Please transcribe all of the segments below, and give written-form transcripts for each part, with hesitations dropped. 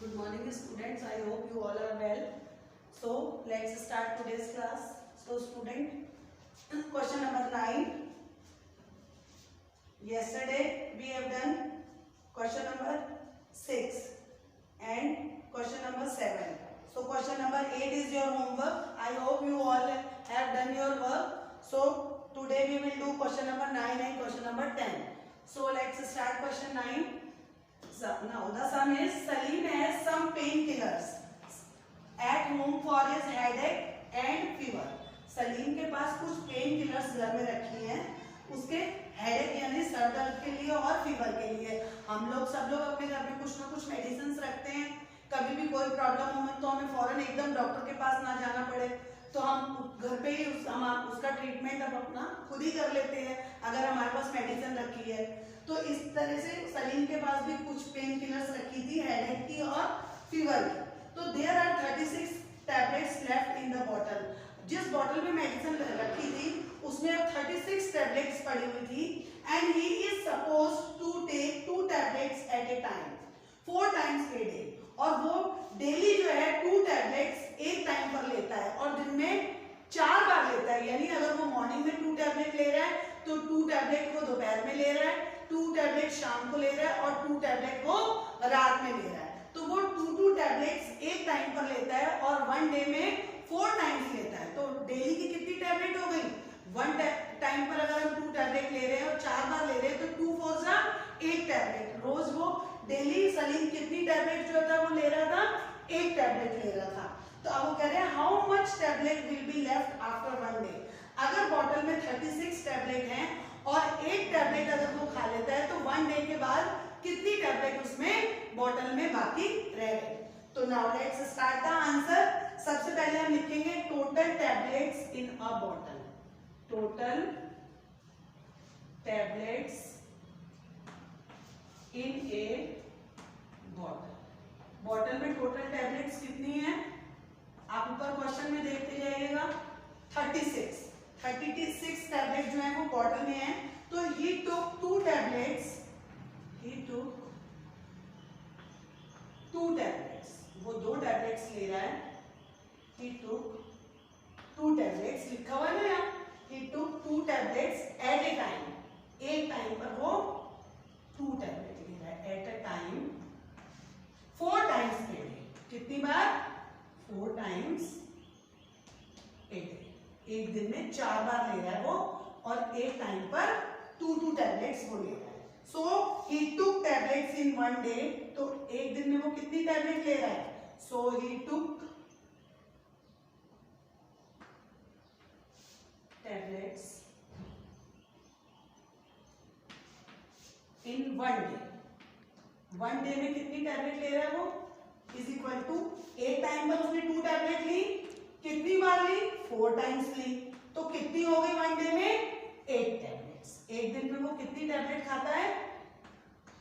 Good morning students, I hope you all are well. So let's start today's class. So student, question number 9. Yesterday we have done question number 6 and question number 7. So question number 8 is your homework. I hope you all have done your work. So today we will do question number 9 and question number 10. So let's start question 9. Now the sum is Salim has some painkillers at home for his headache and fever. Salim के पास कुछ pain killers घर में रखी हैं उसके headache यानी sir दर्द के लिए और फीवर के लिए. हम लोग सब लोग अपने घर में कुछ ना कुछ मेडिसिन रखते हैं. कभी भी कोई प्रॉब्लम हो तो हमें फौरन एकदम डॉक्टर के पास ना जाना पड़े तो हम घर पे ही उसका ट्रीटमेंट अब अपना खुद ही कर लेते हैं अगर हमारे पास मेडिसिन रखी है. तो इस तरह से सलीम के पास भी कुछ पेन किलर्स रखी थी हेडेक की और फीवर की. तो there are 36 tablets left in the bottle. जिस बॉटल में मेडिसिन रखी थी उसमें अब 36 टैबलेट्स पड़ी हुई थी and he is supposed to take 2 tablets at a time 4 times a day. और वो डेली जो है 2 टैबलेट्स एक टाइम पर लेता है और दिन में 4 बार लेता है. यानी अगर वो मॉर्निंग में 2 टैबलेट ले रहा है तो 2 टैबलेट वो दोपहर में ले रहा है, 2 टैबलेट शाम को ले रहा है और 2 टैबलेट वो रात में ले रहा है. तो वो 2 टैबलेट्स एक टाइम पर लेता है और 1 डे में 4 टाइम्स लेता है. तो डेली की कितनी टैबलेट हो गई? 1 टाइम पर अगर हम 2 टैबलेट ले रहे हैं और 4 बार ले रहे हैं तो 2 4 जा 8 टैबलेट. रोज वो डेली सलीम कितनी टैबलेट जो था वो ले रहा था? 1 टैबलेट ले रहा था. तो अब वो कह रहे हैं how much tablet will be left after 1 day. अगर बॉटल में 36 टैबलेट हैं और 1 टैबलेट अगर वो खा लेता है तो 1 डे के बाद कितनी टैबलेट उसमें बॉटल में बाकी रह गए. तो now let's start the answer. सबसे पहले हम लिखेंगे टोटल टैबलेट्स इन अ बॉटल. टोटल टैबलेट्स इन ए बॉटल. बॉटल में टोटल टैबलेट्स कितनी है आप ऊपर क्वेश्चन में देखते जाइएगा. 36 टैबलेट जो है वो बॉटल में है. तो ही टुक 2 टैबलेट्स. वो 2 टैबलेट्स ले रहा है. he took 2 टैबलेट्स लिखा हुआ है ना यहाँ. he took 2 tablets at a time. एक टाइम पर वो 2 टैबलेट ले रहा है at a time 4 times per day. कितनी बार? 4 टाइम्स ए डे. एक दिन में 4 बार ले रहा है वो और एक टाइम पर 2 टैबलेट्स वो ले रहा है. सो ही टुक टैबलेट्स इन 1 डे. तो एक दिन में वो कितनी टैबलेट ले रहा है? सो ही टुक टैबलेट्स इन 1 डे. 1 डे में कितनी टैबलेट ले रहा है वो इज इक्वल टू एक टाइम पर उसने 2 टैबलेट ली. कितनी बार ली? 4 टाइम्स ली. तो कितनी हो गई 1 डे में? 8 टैबलेट्स. एक दिन में वो कितनी टैबलेट खाता है?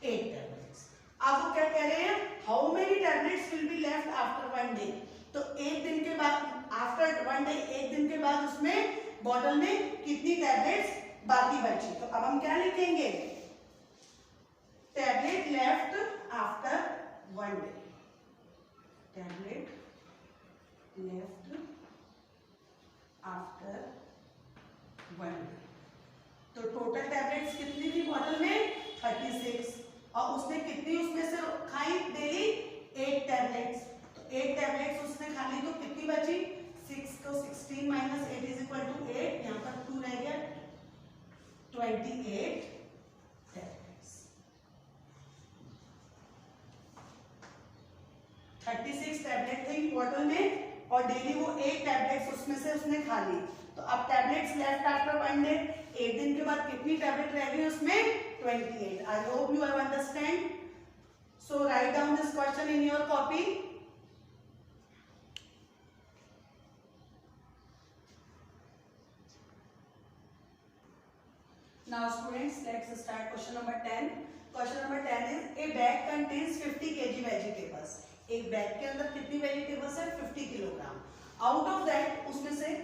8 टैबलेट्स. अब वो क्या कह रहे हैं how many tablets will be left after 1 day. तो एक दिन के बाद आफ्टर 1 डे एक दिन के बाद उसमें बॉटल में कितनी टैबलेट्स बाकी बची. तो अब हम क्या लिखेंगे? Tablet left after 1 day. Tablet left after 1 day. तो टोटल टैबलेट्स कितनी थी बॉटल में? 36. और उसने कितनी उसमें से खाई डेली? 8 टैबलेट्स. तो 8 टैबलेट्स उसने खा ली तो कितनी बची? 6 को 16 माइनस 8 इज इक्वल टू 8. यहाँ पर 2 रह गया. 28 टैबलेट्स. 36 टैबलेट थे बॉटल में और डेली वो 8 टैबलेट्स उसमें से उसने खा ली. तो अब टैबलेट्स लेफ्ट आफ्टर 1 डे. एक दिन के बाद कितनी टैबलेट रह गई उसमें? 28. I hope you have understand. So write down this question in your copy. Now students, let's start question number 10. Question number 10 is a bag contains 50 kg vegetables. एक bag के अंदर कितनी वेजिटेबल्स है? 50 किलोग्राम. आउट ऑफ दैट उसमें से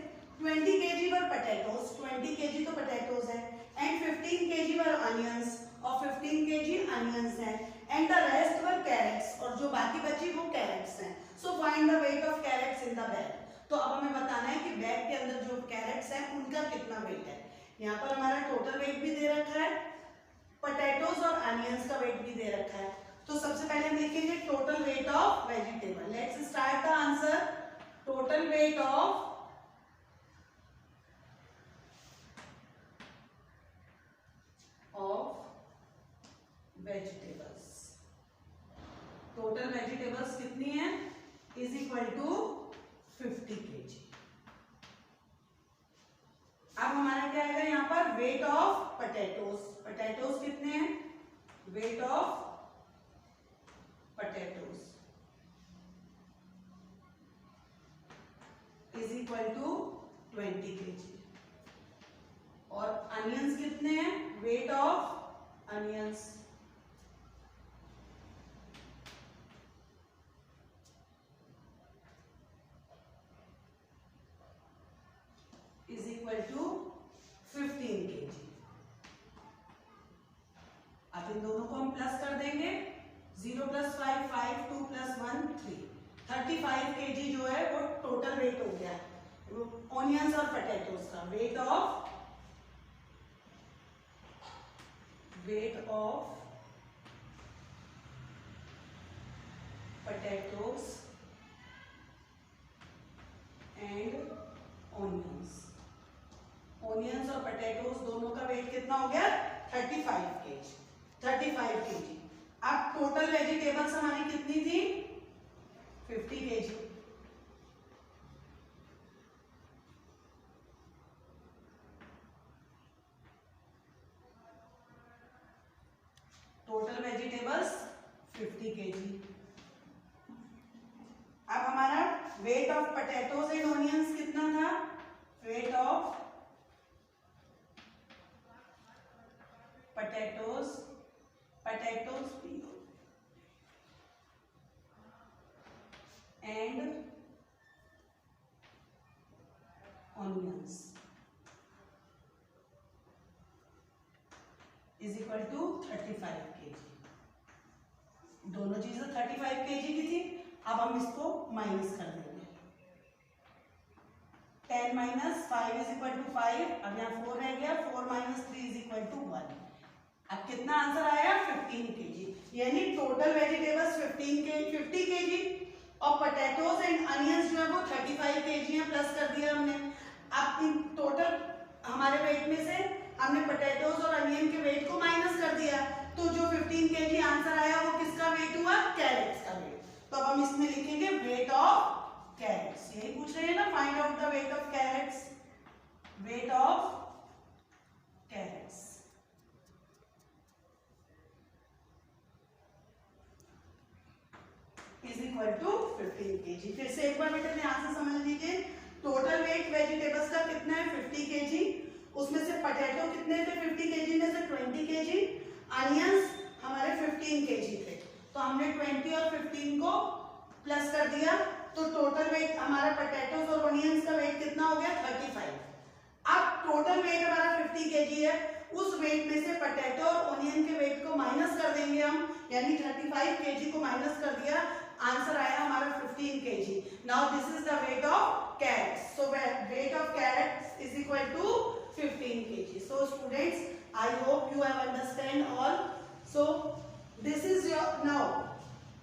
20 kg were potatoes. 20 kg तो potatoes है and 15 kg were onions और 15 kg अनियंस है and the rest were carrots. और जो बाकी बची वो कैरेट्स हैं। So find the weight of carrots in the bag. तो अब हमें बताना है कि बैग के अंदर जो कैरेट्स हैं उनका कितना वेट है। यहाँ पर हमारा टोटल वेट भी दे रखा है, पोटैटोज और अनियंस का वेट भी दे रखा है। तो सबसे पहले हम लिखेंगे total weight of vegetable. Let's start the answer. Total weight of vegetables, total vegetables कितनी है इज इक्वल टू 50 kg। अब हमारा क्या आएगा यहाँ पर वेट ऑफ पोटैटोज। पोटैटोज कितने हैं, weight of potatoes is equal to 20 kg। और अनियंस कितने हैं, weight of onions is equal to 15 kg। अब इन दोनों को हम प्लस कर देंगे, 0 + 5 5, 2 + 1 3, 35 kg जो है वो टोटल वेट हो गया ऑनियंस और पोटैटोज का। Wait of potatoes and onions. Onions और पोटैटोज दोनों का वेट कितना हो गया 35 kg। 35 kg। अब टोटल वेजिटेबल्स हमारी कितनी थी 50 kg। Total vegetables 50 kg। अब हमारा wait of potatoes and onions कितना था, weight of potatoes and onions is equal to 35 kg। दोनों चीजें 35 kg की थी। अब हम इसको माइनस कर देंगे, 10 - 5 = 5। अब यहाँ 4 रह गया, 4 - 3 = 1। अब कितना आंसर आया 15 kg। यानी टोटल वेजिटेबल्स 50 kg और पोटैटोज एंड अनियंस जो है वो 35 kg है, प्लस कर दिया हमने। अब इन टोटल हमारे वेट में से हमने पोटैटोज और अनियन के वेट को माइनस कर दिया, तो जो 15 kg आंसर आया वो किसका वेट हुआ, कैरेट्स का वेट। तो अब हम इसमें लिखेंगे वेट ऑफ कैरेट्स। यही पूछ रहे हैं ना, find out the weight of carrots. Weight of carrots is equal to 15 kg। फिर से एक बार बेटा ध्यान से समझ लीजिए, टोटल वेट वेजिटेबल्स का कितना है 50 kg। उसमें से पोटैटो कितने थे 50 kg में से 20 kg। अनियंस हमारे 15 kg थे, तो हमने 20 और 15 को प्लस कर दिया, तो टोटल वेट हमारा पोटैटोज और ऑनियंस का वेट कितना हो गया 35। अब टोटल वेट हमारा 50 kg है, उस वेट में से पोटैटो और ऑनियन के वेट को माइनस कर देंगे हम, यानी 35 kg को माइनस कर दिया, आंसर आया हमारा 15 kg। Now this is the weight of carrots. So weight of carrots is equal to 15 kg। So students, I hope you have understand all. So this is your, now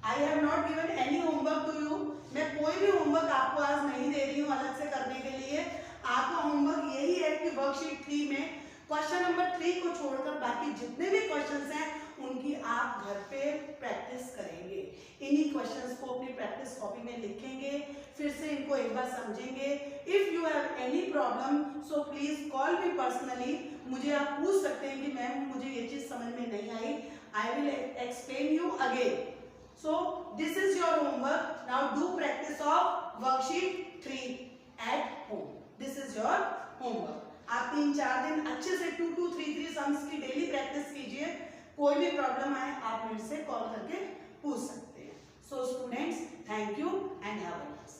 I have not given any homework to you. मैं कोई भी homework आपको आज नहीं दे रही हूँ अलग से करने के लिए। आपका होमवर्क यही है कि वर्कशीट 3 में क्वेश्चन नंबर 3 को छोड़कर बाकी जितने भी क्वेश्चंस हैं उनकी आप घर पे प्रैक्टिस करेंगे। इन्हीं क्वेश्चंस को अपनी प्रैक्टिस कॉपी में लिखेंगे, फिर से इनको एक बार समझेंगे। If you have any problem so please call me personally. मुझे आप पूछ सकते हैं कि मैम मुझे ये चीज समझ में नहीं आई, I will explain you again. So this is your homework. Now do practice of worksheet 3 at home. This is your homework. आप 3-4 दिन अच्छे से 2 2 3 3 सम्स की डेली प्रैक्टिस कीजिए। कोई भी प्रॉब्लम आए आप मेरे से कॉल करके पूछ सकते हैं। So students, thank you and have a nice day.